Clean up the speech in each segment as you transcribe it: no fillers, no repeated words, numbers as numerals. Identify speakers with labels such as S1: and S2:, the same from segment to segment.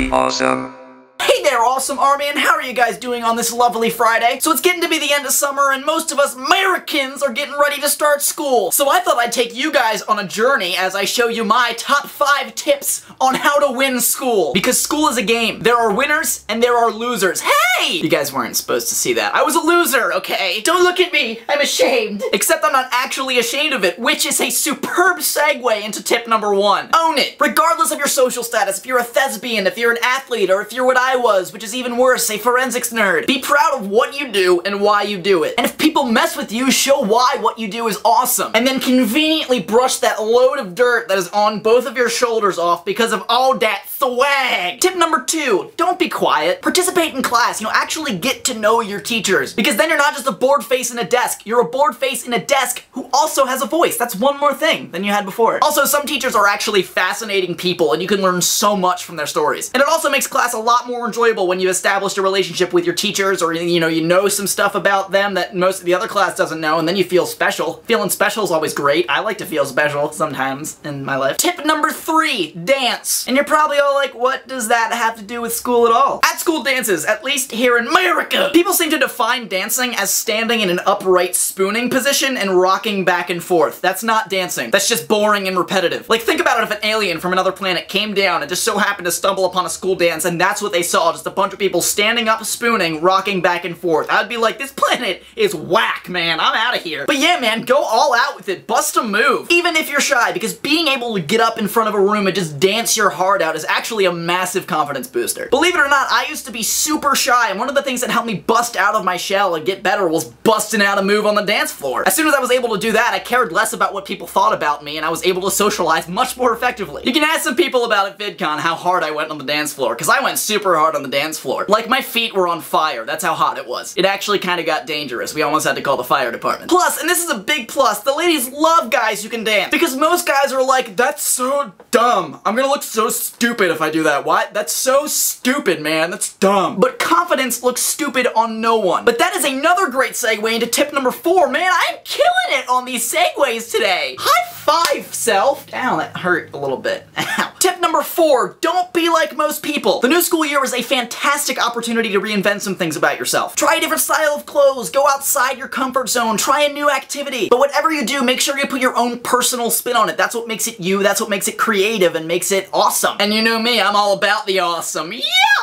S1: Considerably awesome.
S2: Hey there, awesome army, and how are you guys doing on this lovely Friday? So it's getting to be the end of summer, and most of us Americans are getting ready to start school. So I thought I'd take you guys on a journey as I show you my top 5 tips on how to win school. Because school is a game. There are winners, and there are losers. Hey! You guys weren't supposed to see that. I was a loser, okay? Don't look at me. I'm ashamed. Except I'm not actually ashamed of it, which is a superb segue into tip number 1. Own it. Regardless of your social status, if you're a thespian, if you're an athlete, or if you're what I was, which is even worse, a forensics nerd. Be proud of what you do and why you do it. And if people mess with you, show why what you do is awesome. And then conveniently brush that load of dirt that is on both of your shoulders off because of all that swag. Tip number 2, don't be quiet. Participate in class. You know, actually get to know your teachers. Because then you're not just a bored face in a desk. You're a bored face in a desk who also has a voice. That's one more thing than you had before. Also, some teachers are actually fascinating people and you can learn so much from their stories. And it also makes class a lot more enjoyable when you've established a relationship with your teachers, or you know some stuff about them that most of the other class doesn't know, and then you feel special. Feeling special is always great. I like to feel special sometimes in my life. Tip number 3, dance. And you're probably all like, what does that have to do with school at all? At school dances, at least here in America, people seem to define dancing as standing in an upright spooning position and rocking back and forth. That's not dancing. That's just boring and repetitive. Like, think about it if an alien from another planet came down and just so happened to stumble upon a school dance and that's what they saw, just a bunch of people standing up, spooning, rocking back and forth. I'd be like, this planet is whack, man. I'm out of here. But yeah, man, go all out with it. Bust a move. Even if you're shy, because being able to get up in front of a room and just dance your heart out is actually a massive confidence booster. Believe it or not, I used to be super shy, and one of the things that helped me bust out of my shell and get better was busting out a move on the dance floor. As soon as I was able to do that, I cared less about what people thought about me, and I was able to socialize much more effectively. You can ask some people about at VidCon how hard I went on the dance floor, because I went super hard on the dance floor. Like, my feet were on fire. That's how hot it was. It actually kind of got dangerous. We almost had to call the fire department. Plus, and this is a big plus, the ladies love guys who can dance. Because most guys are like, that's so dumb. I'm gonna look so stupid if I do that. What? That's so stupid, man. That's dumb. But confidence looks stupid on no one. But that is another great segue into tip number 4. Man, I'm killing it on these segues today. High five, self. Ow, that hurt a little bit. Ow. Tip number 4, don't be like most people. The new school year is a fantastic opportunity to reinvent some things about yourself. Try a different style of clothes, go outside your comfort zone, try a new activity. But whatever you do, make sure you put your own personal spin on it. That's what makes it you, that's what makes it creative and makes it awesome. And you know me, I'm all about the awesome. Yeah!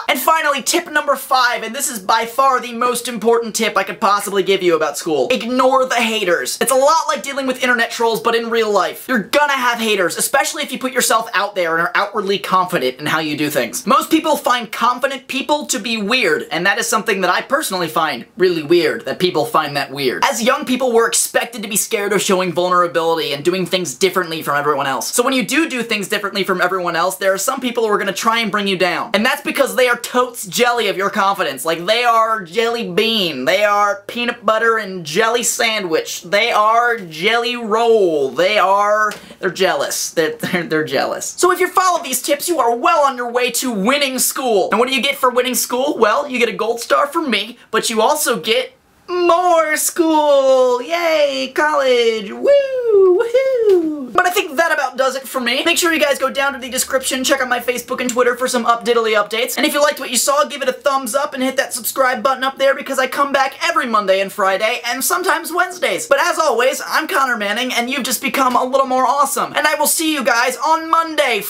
S2: And finally, tip number 5, and this is by far the most important tip I could possibly give you about school. Ignore the haters. It's a lot like dealing with internet trolls, but in real life. You're gonna have haters, especially if you put yourself out there and are outwardly confident in how you do things. Most people find confident people to be weird, and that is something that I personally find really weird, that people find that weird. As young people, we're expected to be scared of showing vulnerability and doing things differently from everyone else. So when you do things differently from everyone else, there are some people who are gonna try and bring you down. And that's because they are totes jelly of your confidence. Like, they are jelly bean, they are peanut butter and jelly sandwich, they are jelly roll, they're jealous. They're jealous. So if you follow these tips, you are well on your way to winning school. And what do you get for winning school? Well, you get a gold star from me, but you also get more school! Yay! College! Woo! Woohoo! But I think that about does it for me. Make sure you guys go down to the description, check out my Facebook and Twitter for some up-diddly updates. And if you liked what you saw, give it a thumbs up and hit that subscribe button up there because I come back every Monday and Friday, and sometimes Wednesdays. But as always, I'm Connor Manning, and you've just become a little more awesome. And I will see you guys on Monday.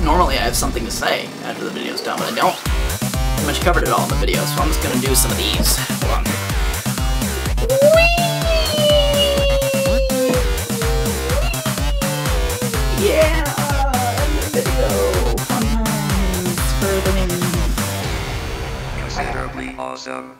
S2: Normally I have something to say after the video's done, but I don't. Pretty much covered it all in the video, so I'm just gonna do some of these. Hold on. Yeah! End the video! Fun times for the win.
S1: Considerably awesome.